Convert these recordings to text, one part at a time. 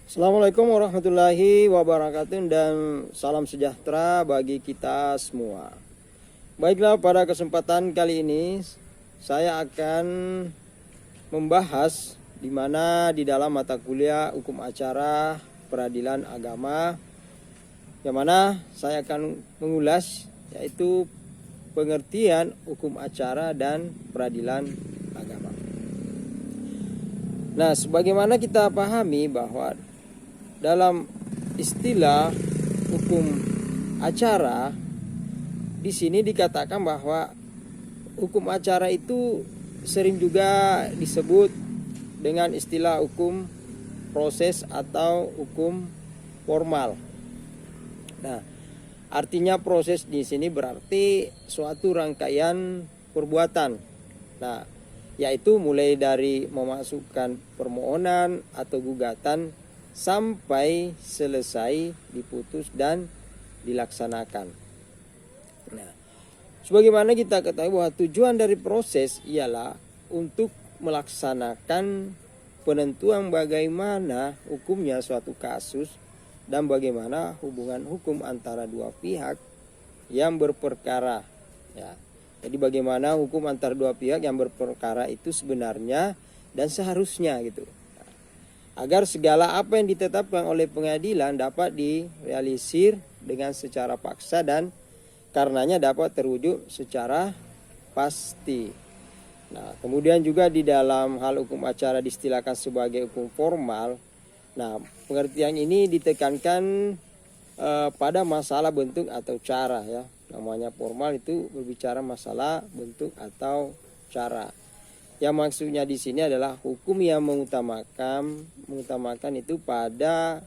Assalamualaikum warahmatullahi wabarakatuh dan salam sejahtera bagi kita semua. Baiklah, pada kesempatan kali ini saya akan membahas di mana di dalam mata kuliah hukum acara peradilan agama, yang mana saya akan mengulas yaitu pengertian hukum acara dan peradilan agama. Nah, sebagaimana kita pahami bahwa dalam istilah hukum acara di sini dikatakan bahwa hukum acara itu sering juga disebut dengan istilah hukum proses atau hukum formal. Nah, artinya proses di sini berarti suatu rangkaian perbuatan. Nah, yaitu mulai dari memasukkan permohonan atau gugatan sampai selesai diputus dan dilaksanakan. Nah, sebagaimana kita ketahui bahwa tujuan dari proses ialah untuk melaksanakan penentuan bagaimana hukumnya suatu kasus dan bagaimana hubungan hukum antara dua pihak yang berperkara. Ya, jadi bagaimana hukum antara dua pihak yang berperkara itu sebenarnya dan seharusnya gitu. Agar segala apa yang ditetapkan oleh pengadilan dapat direalisir dengan secara paksa dan karenanya dapat terwujud secara pasti. Nah, kemudian juga di dalam hal hukum acara diistilahkan sebagai hukum formal. Nah, pengertian ini ditekankan pada masalah bentuk atau cara ya. Namanya formal itu berbicara masalah bentuk atau cara. Yang maksudnya di sini adalah hukum yang mengutamakan itu pada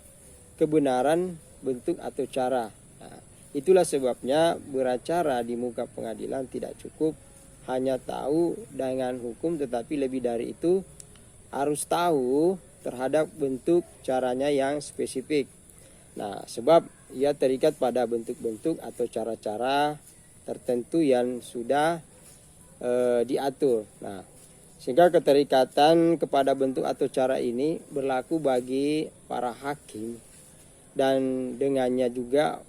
kebenaran bentuk atau cara. Nah, itulah sebabnya beracara di muka pengadilan tidak cukup hanya tahu dengan hukum, tetapi lebih dari itu harus tahu terhadap bentuk caranya yang spesifik. Nah, sebab ia terikat pada bentuk-bentuk atau cara-cara tertentu yang sudah diatur. Nah, sehingga keterikatan kepada bentuk atau cara ini berlaku bagi para hakim dan dengannya juga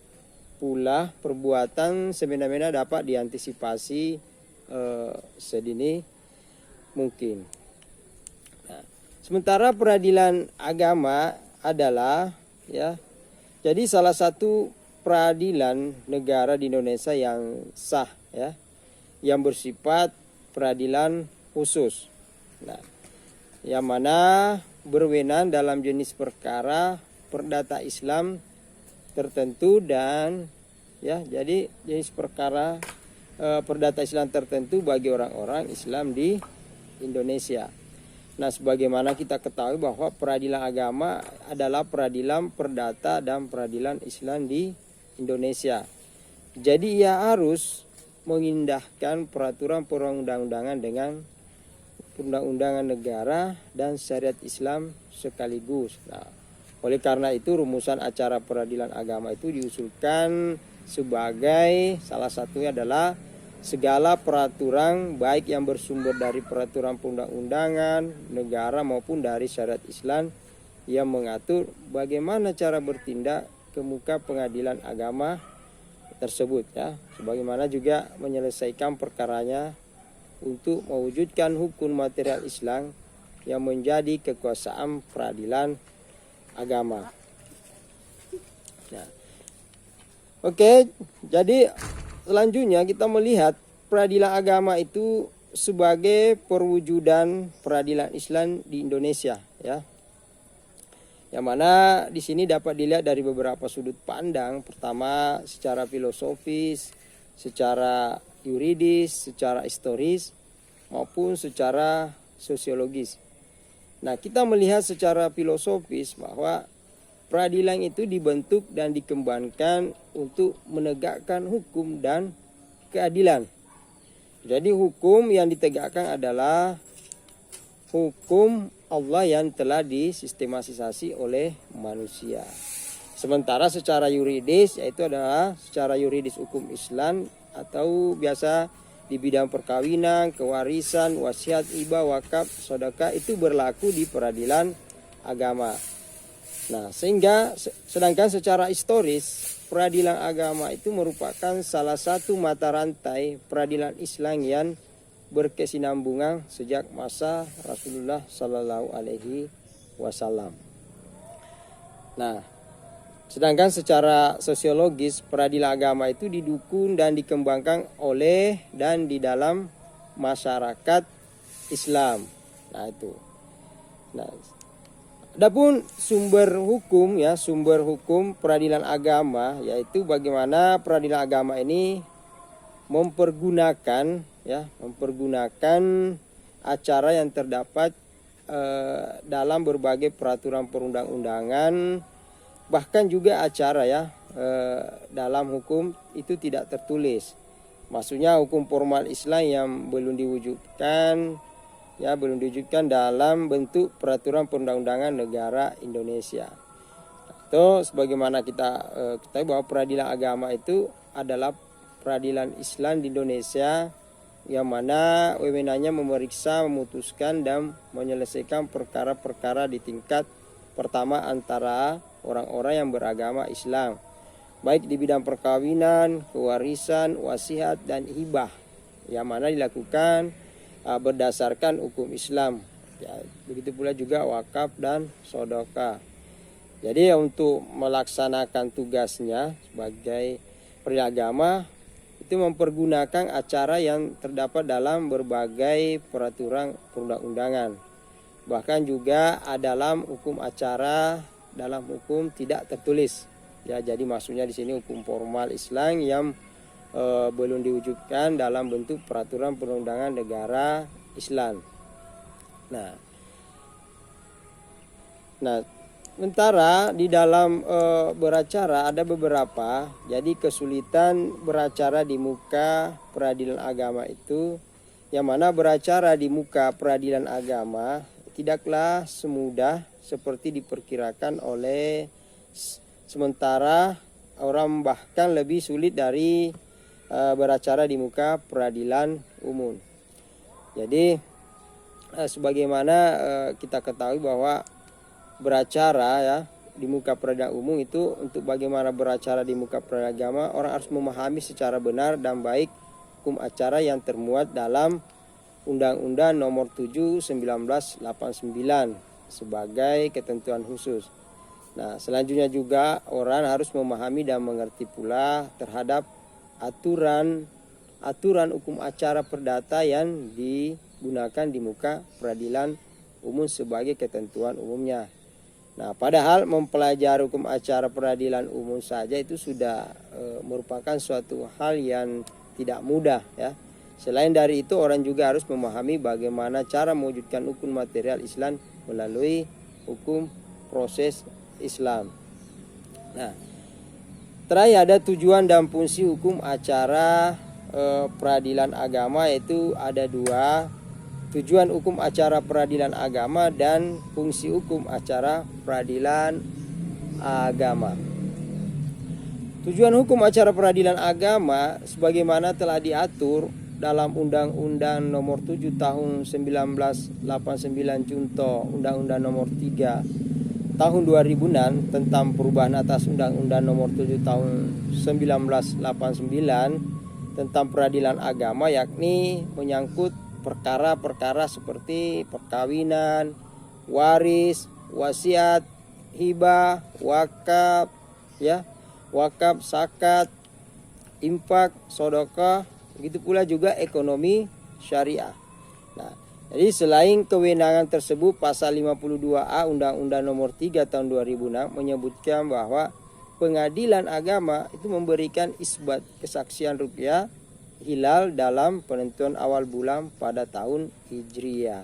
pula perbuatan semena-mena dapat diantisipasi sedini mungkin. Nah, sementara peradilan agama adalah ya, jadi salah satu peradilan negara di Indonesia yang sah ya, yang bersifat peradilan khusus. Nah, yang mana berwenang dalam jenis perkara perdata Islam tertentu dan ya, jadi jenis perkara perdata Islam tertentu bagi orang-orang Islam di Indonesia. Nah, sebagaimana kita ketahui bahwa peradilan agama adalah peradilan perdata dan peradilan Islam di Indonesia. Jadi ia harus mengindahkan peraturan perundang-undangan dengan perundang-undangan negara dan syariat Islam sekaligus. Nah, oleh karena itu rumusan acara peradilan agama itu diusulkan sebagai salah satunya adalah segala peraturan baik yang bersumber dari peraturan perundang-undangan negara maupun dari syariat Islam yang mengatur bagaimana cara bertindak ke muka pengadilan agama tersebut ya, sebagaimana juga menyelesaikan perkaranya untuk mewujudkan hukum material Islam yang menjadi kekuasaan peradilan agama. Nah, oke, jadi selanjutnya kita melihat peradilan agama itu sebagai perwujudan peradilan Islam di Indonesia ya. Yang mana di sini dapat dilihat dari beberapa sudut pandang. Pertama, secara filosofis, secara yuridis, secara historis, maupun secara sosiologis. Nah, kita melihat secara filosofis bahwa peradilan itu dibentuk dan dikembangkan untuk menegakkan hukum dan keadilan. Jadi hukum yang ditegakkan adalah hukum Allah yang telah disistematisasi oleh manusia. Sementara secara yuridis yaitu adalah secara yuridis hukum Islam atau biasa di bidang perkawinan, kewarisan, wasiat, hibah, wakaf, sedekah itu berlaku di peradilan agama. Nah, sedangkan secara historis peradilan agama itu merupakan salah satu mata rantai peradilan Islam yang berkesinambungan sejak masa Rasulullah Shallallahu Alaihi Wasallam. Nah, sedangkan secara sosiologis peradilan agama itu didukung dan dikembangkan oleh dan di dalam masyarakat Islam. Nah itu. Nah, adapun sumber hukum peradilan agama, yaitu bagaimana peradilan agama ini mempergunakan acara yang terdapat dalam berbagai peraturan perundang-undangan, bahkan juga acara dalam hukum itu tidak tertulis. Maksudnya hukum formal Islam yang belum diwujudkan dalam bentuk peraturan perundang-undangan negara Indonesia. Itu sebagaimana kita ketahui bahwa peradilan agama itu adalah peradilan Islam di Indonesia yang mana wewenangnya memeriksa, memutuskan dan menyelesaikan perkara-perkara di tingkat pertama antara orang-orang yang beragama Islam, baik di bidang perkawinan, kewarisan, wasiat dan hibah, yang mana dilakukan berdasarkan hukum Islam. Begitu pula juga wakaf dan sedekah. Jadi untuk melaksanakan tugasnya sebagai peradilan agama itu mempergunakan acara yang terdapat dalam berbagai peraturan perundang-undangan. Bahkan juga dalam hukum acara, dalam hukum tidak tertulis. Jadi maksudnya di sini hukum formal Islam yang belum diwujudkan dalam bentuk peraturan perundang-undangan negara Islam. Nah, sementara di dalam beracara ada beberapa. Jadi kesulitan beracara di muka peradilan agama itu, yang mana beracara di muka peradilan agama tidaklah semudah seperti diperkirakan oleh sementara orang, bahkan lebih sulit dari beracara di muka peradilan umum. Jadi sebagaimana kita ketahui bahwa beracara di muka peradilan umum itu, untuk bagaimana beracara di muka peradilan agama, orang harus memahami secara benar dan baik hukum acara yang termuat dalam Undang-Undang Nomor 7 1989 sebagai ketentuan khusus. Nah, selanjutnya juga orang harus memahami dan mengerti pula terhadap aturan hukum acara perdata yang digunakan di muka peradilan umum sebagai ketentuan umumnya. Nah, padahal mempelajari hukum acara peradilan umum saja itu sudah merupakan suatu hal yang tidak mudah ya. Selain dari itu, orang juga harus memahami bagaimana cara mewujudkan hukum material Islam melalui hukum proses Islam. Nah, terakhir ada tujuan dan fungsi hukum acara peradilan agama, yaitu ada dua: tujuan hukum acara peradilan agama dan fungsi hukum acara peradilan agama. Tujuan hukum acara peradilan agama sebagaimana telah diatur dalam Undang-Undang Nomor 7 Tahun 1989 Junto Undang-Undang Nomor 3 Tahun 2006 tentang perubahan atas Undang-Undang Nomor 7 Tahun 1989 tentang peradilan agama, yakni menyangkut perkara-perkara seperti perkawinan, waris, wasiat, hibah, wakaf, zakat, infak, sedekah, begitu pula juga ekonomi syariah. Nah, jadi selain kewenangan tersebut, pasal 52A Undang-Undang Nomor 3 Tahun 2006 menyebutkan bahwa pengadilan agama itu memberikan isbat kesaksian ruqyah hilal dalam penentuan awal bulan pada tahun Hijriah.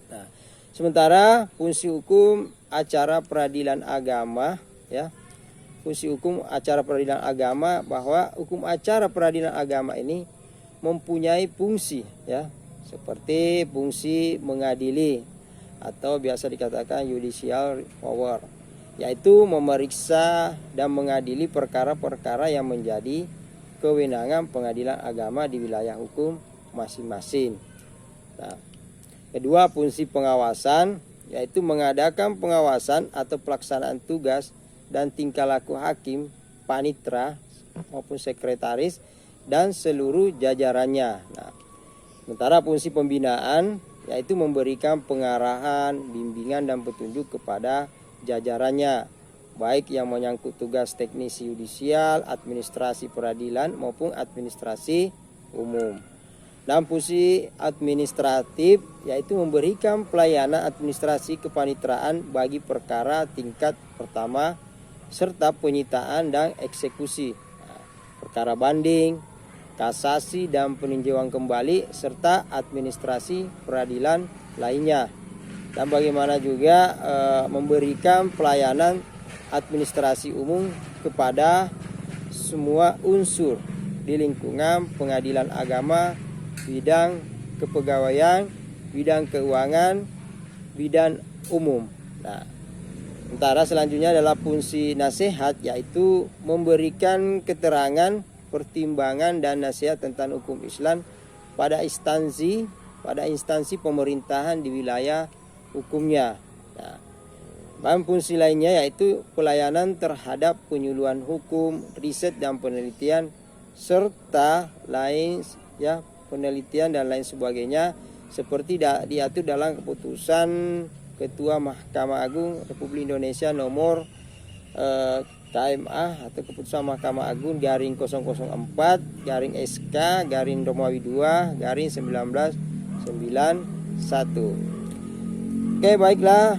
Nah, sementara fungsi hukum acara peradilan agama fungsi hukum acara peradilan agama, bahwa hukum acara peradilan agama ini mempunyai fungsi seperti fungsi mengadili atau biasa dikatakan judicial power, yaitu memeriksa dan mengadili perkara-perkara yang menjadi kewenangan pengadilan agama di wilayah hukum masing-masing. Nah, kedua, fungsi pengawasan yaitu mengadakan pengawasan atau pelaksanaan tugas dan tingkah laku hakim, panitra maupun sekretaris dan seluruh jajarannya. Nah, sementara fungsi pembinaan yaitu memberikan pengarahan, bimbingan dan petunjuk kepada jajarannya, baik yang menyangkut tugas teknis yudisial, administrasi peradilan maupun administrasi umum. Dan fungsi administratif yaitu memberikan pelayanan administrasi kepanitraan bagi perkara tingkat pertama serta penyitaan dan eksekusi, perkara banding, kasasi dan peninjauan kembali serta administrasi peradilan lainnya. Dan bagaimana juga memberikan pelayanan administrasi umum kepada semua unsur di lingkungan pengadilan agama, bidang kepegawaian, bidang keuangan, bidang umum. Nah, sementara selanjutnya adalah fungsi nasihat, yaitu memberikan keterangan, pertimbangan dan nasihat tentang hukum Islam pada instansi pemerintahan di wilayah hukumnya. Nah, dan fungsi lainnya yaitu pelayanan terhadap penyuluhan hukum, riset dan penelitian serta lain penelitian dan lain sebagainya, seperti diatur dalam keputusan Ketua Mahkamah Agung Republik Indonesia nomor KMA atau keputusan Mahkamah Agung garing 004 garing SK garing Romawi 2 garing 1991. Oke, baiklah,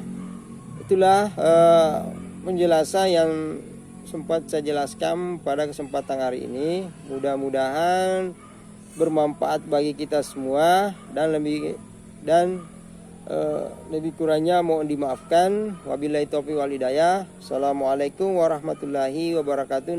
itulah penjelasan yang sempat saya jelaskan pada kesempatan hari ini. Mudah-mudahan bermanfaat bagi kita semua dan lebih kurangnya mohon dimaafkan. Wabillahi taufiq wal hidayah. Assalamualaikum warahmatullahi wabarakatuh.